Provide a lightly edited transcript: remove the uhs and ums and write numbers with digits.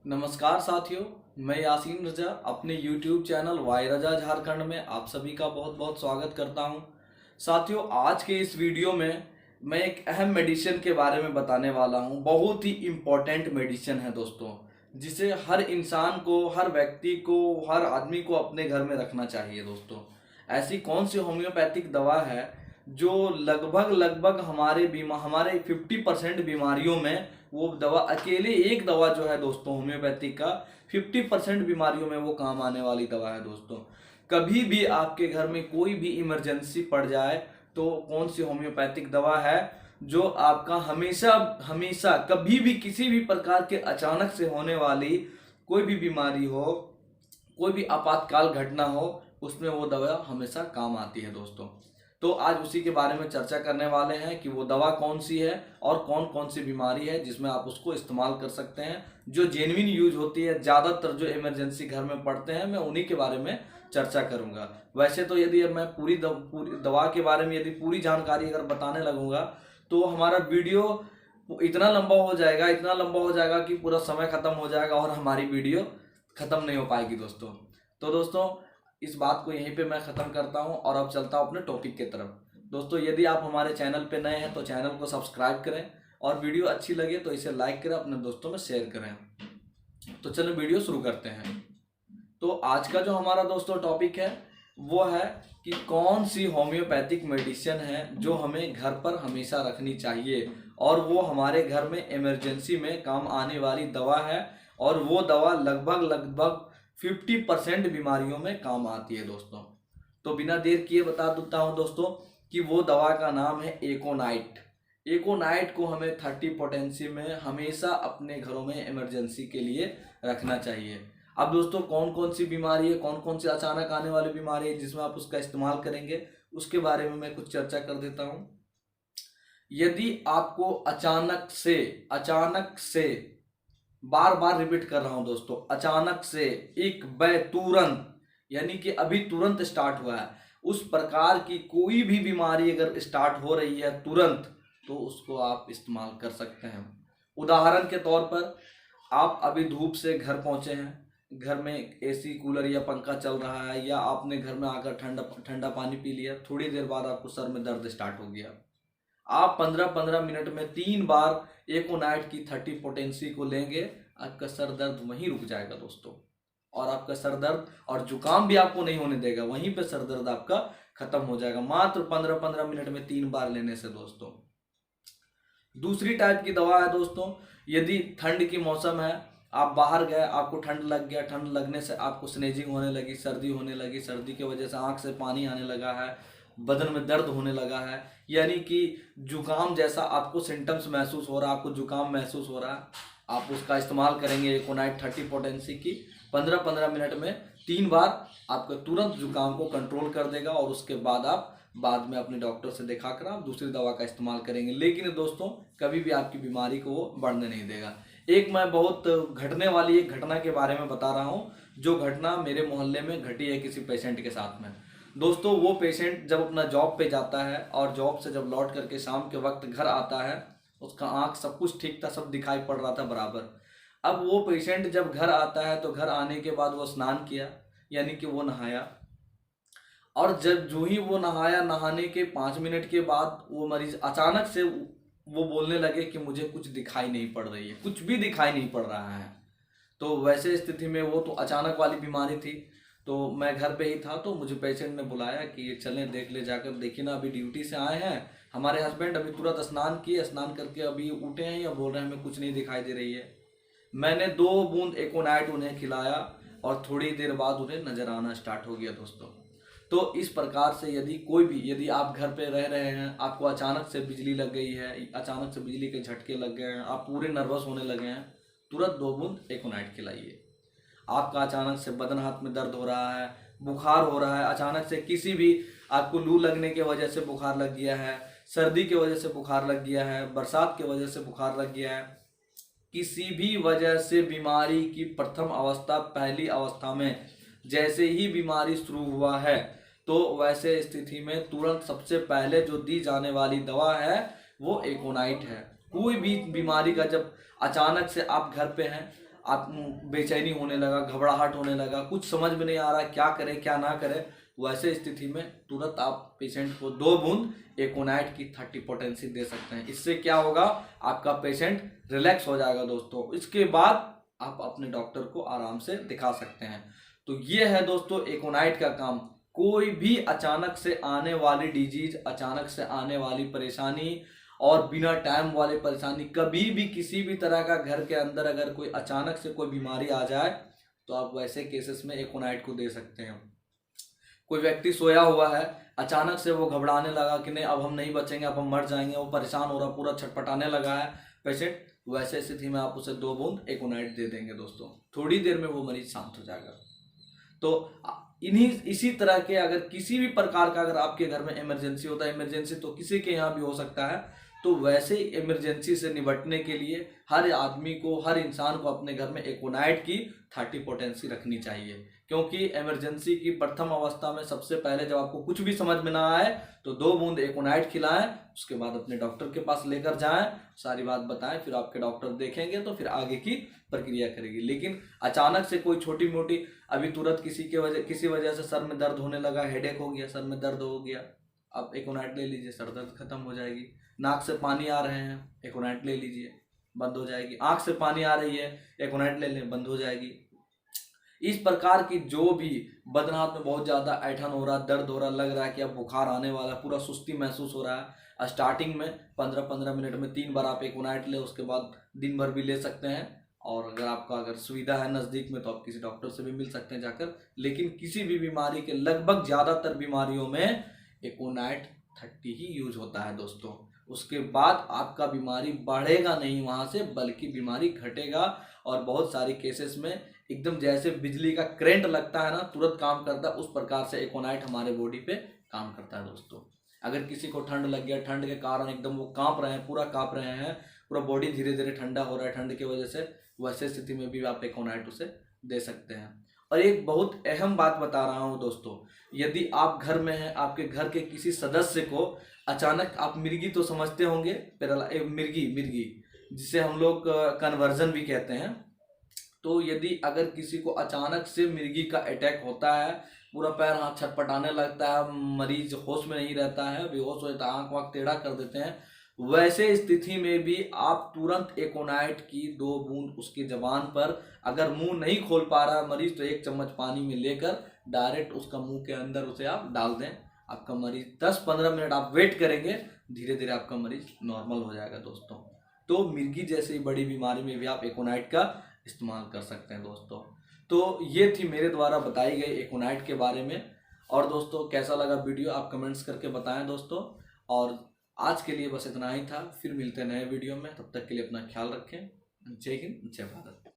नमस्कार साथियों, मैं यासीन रजा अपने YouTube चैनल वाई रजा झारखंड में आप सभी का बहुत बहुत स्वागत करता हूं। साथियों, आज के इस वीडियो में मैं एक अहम मेडिसिन के बारे में बताने वाला हूं। बहुत ही इम्पोर्टेंट मेडिसिन है दोस्तों, जिसे हर इंसान को, हर व्यक्ति को, हर आदमी को अपने घर में रखना चाहिए। दोस्तों, ऐसी कौन सी होम्योपैथिक दवा है जो लगभग हमारे 50% बीमारियों में वो दवा, अकेले एक दवा जो है दोस्तों होम्योपैथिक का 50% बीमारियों में वो काम आने वाली दवा है। दोस्तों, कभी भी आपके घर में कोई भी इमरजेंसी पड़ जाए तो कौन सी होम्योपैथिक दवा है जो आपका हमेशा हमेशा कभी भी किसी भी प्रकार के अचानक से होने वाली कोई भी बीमारी हो, कोई भी आपातकाल घटना हो, उसमें वो दवा हमेशा काम आती है। दोस्तों, तो आज उसी के बारे में चर्चा करने वाले हैं कि वो दवा कौन सी है और कौन कौन सी बीमारी है जिसमें आप उसको इस्तेमाल कर सकते हैं, जो जेन्युइन यूज होती है। ज़्यादातर जो इमरजेंसी घर में पड़ते हैं, मैं उन्हीं के बारे में चर्चा करूंगा। वैसे तो यदि मैं पूरी दवा के बारे में यदि पूरी जानकारी अगर बताने लगूंगा तो हमारा वीडियो इतना लंबा हो जाएगा कि पूरा समय खत्म हो जाएगा और हमारी वीडियो खत्म नहीं हो पाएगी। दोस्तों, तो दोस्तों इस बात को यहीं पे मैं ख़त्म करता हूं और अब चलता हूं अपने टॉपिक की तरफ। दोस्तों, यदि आप हमारे चैनल पे नए हैं तो चैनल को सब्सक्राइब करें और वीडियो अच्छी लगे तो इसे लाइक करें, अपने दोस्तों में शेयर करें। तो चलो वीडियो शुरू करते हैं। तो आज का जो हमारा दोस्तों टॉपिक है वो है कि कौन सी होम्योपैथिक मेडिसिन है जो हमें घर पर हमेशा रखनी चाहिए और वो हमारे घर में इमरजेंसी में काम आने वाली दवा है और वो दवा लगभग 50% बीमारियों में काम आती है। दोस्तों, तो बिना देर किए बता देता हूँ दोस्तों कि वो दवा का नाम है एकोनाइट। एकोनाइट को हमें 30 पोटेंसी में हमेशा अपने घरों में इमरजेंसी के लिए रखना चाहिए। अब दोस्तों, कौन कौन सी बीमारी है, कौन कौन सी अचानक आने वाली बीमारी है जिसमें आप उसका इस्तेमाल करेंगे, उसके बारे में मैं कुछ चर्चा कर देता हूँ। यदि आपको अचानक से बार बार रिपीट कर रहा हूं दोस्तों, अचानक से एक बै तुरंत, यानी कि अभी तुरंत स्टार्ट हुआ है, उस प्रकार की कोई भी बीमारी अगर स्टार्ट हो रही है तुरंत, तो उसको आप इस्तेमाल कर सकते हैं। उदाहरण के तौर पर, आप अभी धूप से घर पहुंचे हैं, घर में एसी कूलर या पंखा चल रहा है, या आपने घर में आकर ठंडा ठंडा पानी पी लिया, थोड़ी देर बाद आपको सर में दर्द स्टार्ट हो गया। आप 15-15 मिनट में 3 बार एकोनाइट की 30 पोटेंसी को लेंगे, आपका सर दर्द वहीं रुक जाएगा दोस्तों, और आपका सर दर्द और जुकाम भी आपको नहीं होने देगा, वहीं पे सर दर्द आपका खत्म हो जाएगा मात्र 15-15 मिनट में 3 बार लेने से। दोस्तों, दूसरी टाइप की दवा है दोस्तों, यदि ठंड की मौसम है, आप बाहर गए, आपको ठंड लग गया, ठंड लगने से आपको स्नेजिंग होने लगी, सर्दी होने लगी, सर्दी की वजह से आंख से पानी आने लगा है, बदन में दर्द होने लगा है, यानी कि जुकाम जैसा आपको सिम्टम्स महसूस हो रहा है, आपको जुकाम महसूस हो रहा है, आप उसका इस्तेमाल करेंगे एकोनाइट 30 पोटेंसी की 15-15 मिनट में 3 बार, आपका तुरंत जुकाम को कंट्रोल कर देगा और उसके बाद आप बाद में अपने डॉक्टर से दिखाकर आप दूसरी दवा का इस्तेमाल करेंगे। लेकिन दोस्तों, कभी भी आपकी बीमारी को वो बढ़ने नहीं देगा। एक मैं बहुत घटने वाली एक घटना के बारे में बता रहा हूँ, जो घटना मेरे मोहल्ले में घटी है किसी पेशेंट के साथ में। दोस्तों, वो पेशेंट जब अपना जॉब पे जाता है और जॉब से जब लौट करके शाम के वक्त घर आता है, उसका आंख सब कुछ ठीक था, सब दिखाई पड़ रहा था बराबर। अब वो पेशेंट जब घर आता है तो घर आने के बाद वो स्नान किया, यानी कि वो नहाया, और जब जो ही वो नहाया, नहाने के 5 मिनट के बाद वो मरीज अचानक से वो बोलने लगे कि मुझे कुछ दिखाई नहीं पड़ रही है, कुछ भी दिखाई नहीं पड़ रहा है। तो वैसे स्थिति में वो तो अचानक वाली बीमारी थी, तो मैं घर पे ही था, तो मुझे पेशेंट ने बुलाया कि चलें देख ले, जाकर देखिए ना, अभी ड्यूटी से आए हैं हमारे हस्बैंड, अभी तुरंत स्नान किए, स्नान करके अभी उठे हैं, या बोल रहे हैं हमें कुछ नहीं दिखाई दे रही है। मैंने 2 बूंद एकोनाइट उन्हें खिलाया और थोड़ी देर बाद उन्हें नजर आना स्टार्ट हो गया। दोस्तों, तो इस प्रकार से यदि आप घर पे रह रहे हैं, आपको अचानक से बिजली लग गई है, अचानक से बिजली के झटके लग गए हैं, आप पूरे नर्वस होने लगे हैं, तुरंत 2 बूंद एकोनाइट खिलाइए। आपका अचानक से बदन हाथ में दर्द हो रहा है, बुखार हो रहा है, अचानक से किसी भी आपको लू लगने की वजह से बुखार लग गया है, सर्दी की वजह से बुखार लग गया है, बरसात की वजह से बुखार लग गया है, किसी भी वजह से बीमारी की प्रथम अवस्था, पहली अवस्था में जैसे ही बीमारी शुरू हुआ है, तो वैसे स्थिति में तुरंत सबसे पहले जो दी जाने वाली दवा है वो एकोनाइट है। कोई भी बीमारी का जब अचानक से आप घर पे हैं, आप बेचैनी होने लगा, घबराहट होने लगा, कुछ समझ में नहीं आ रहा क्या करें क्या ना करें, वैसे स्थिति में तुरंत आप पेशेंट को 2 बूंद एकोनाइट की 30 पोटेंसी दे सकते हैं। इससे क्या होगा, आपका पेशेंट रिलैक्स हो जाएगा दोस्तों। इसके बाद आप अपने डॉक्टर को आराम से दिखा सकते हैं। तो ये है दोस्तों एकोनाइट का काम। कोई भी अचानक से आने वाली डिजीज, अचानक से आने वाली परेशानी और बिना टाइम वाली परेशानी, कभी भी किसी भी तरह का घर के अंदर अगर कोई अचानक से कोई बीमारी आ जाए तो आप वैसे केसेस में एकोनाइट को दे सकते हैं। कोई व्यक्ति सोया हुआ है, अचानक से वो घबराने लगा कि नहीं अब हम नहीं बचेंगे, अब हम मर जाएंगे, वो परेशान हो रहा, पूरा छटपटाने लगा है पेशेंट, वैसे स्थिति में आप उसे 2 बूंद एकोनाइट दे देंगे दोस्तों, थोड़ी देर में वो मरीज शांत हो जाएगा। तो इसी तरह के अगर किसी भी प्रकार का अगर आपके घर में इमरजेंसी होता है, इमरजेंसी तो किसी के यहाँ भी हो सकता है, तो वैसे इमरजेंसी से निपटने के लिए हर आदमी को, हर इंसान को अपने घर में एकोनाइट की 30 पोटेंसी रखनी चाहिए। क्योंकि इमरजेंसी की प्रथम अवस्था में सबसे पहले जब आपको कुछ भी समझ में ना आए तो 2 बूंद एकोनाइट खिलाएं, उसके बाद अपने डॉक्टर के पास लेकर जाएं, सारी बात बताएं, फिर आपके डॉक्टर देखेंगे तो फिर आगे की प्रक्रिया करेगी। लेकिन अचानक से कोई छोटी मोटी, अभी तुरंत किसी वजह से सर में दर्द होने लगा, हेडेक हो गया, सर में दर्द हो गया, आप एकोनाइट ले लीजिए, सर दर्द खत्म हो जाएगी। नाक से पानी आ रहे हैं, एकोनाइट ले लीजिए, बंद हो जाएगी। आंख से पानी आ रही है, एकोनाइट ले लें, बंद हो जाएगी। इस प्रकार की जो भी बदन हाथ में बहुत ज्यादा ऐठन हो रहा, दर्द हो रहा, लग रहा है कि अब बुखार आने वाला, पूरा सुस्ती महसूस हो रहा है, स्टार्टिंग में 15-15 मिनट में 3 बार आप एकोनाइट ले, उसके बाद दिन भर भी ले सकते हैं। और अगर आपका अगर सुविधा है नज़दीक में तो आप किसी डॉक्टर से भी मिल सकते हैं जाकर। लेकिन किसी भी बीमारी के, लगभग ज़्यादातर बीमारियों में एकोनाइट 30 ही यूज होता है दोस्तों। उसके बाद आपका बीमारी बढ़ेगा नहीं वहाँ से, बल्कि बीमारी घटेगा। और बहुत सारे केसेस में एकदम जैसे बिजली का करंट लगता है ना, तुरंत काम करता है, उस प्रकार से एकोनाइट हमारे बॉडी पे काम करता है दोस्तों। अगर किसी को ठंड लग गया, ठंड के कारण एकदम वो कांप रहे हैं, पूरा कांप रहे हैं, पूरा बॉडी धीरे धीरे ठंडा हो रहा है ठंड की वजह से, वैसे स्थिति में भी आप एकोनाइट उसे दे सकते हैं। और एक बहुत अहम बात बता रहा हूँ दोस्तों, यदि आप घर में हैं, आपके घर के किसी सदस्य को अचानक, आप मिर्गी तो समझते होंगे, मिर्गी जिसे हम लोग कन्वर्जन भी कहते हैं, तो यदि अगर किसी को अचानक से मिर्गी का अटैक होता है, पूरा पैर हाथ छटपटाने लगता है, मरीज होश में नहीं रहता है, बेहोश हो जाता है, आंख वाँख टेढ़ा कर देते हैं, वैसे स्थिति में भी आप तुरंत एकोनाइट की 2 बूंद उसकी जबान पर, अगर मुंह नहीं खोल पा रहा है मरीज, तो 1 चम्मच पानी में लेकर डायरेक्ट उसका मुंह के अंदर उसे आप डाल दें। आपका मरीज 10-15 मिनट आप वेट करेंगे, धीरे धीरे आपका मरीज नॉर्मल हो जाएगा दोस्तों। तो मिर्गी जैसी बड़ी बीमारी में भी आप एकोनाइट का इस्तेमाल कर सकते हैं दोस्तों। तो ये थी मेरे द्वारा बताई गई एकोनाइट के बारे में। और दोस्तों कैसा लगा वीडियो आप कमेंट्स करके बताएं दोस्तों। और आज के लिए बस इतना ही था, फिर मिलते हैं नए वीडियो में, तब तक के लिए अपना ख्याल रखें। जय हिंद, जय भारत।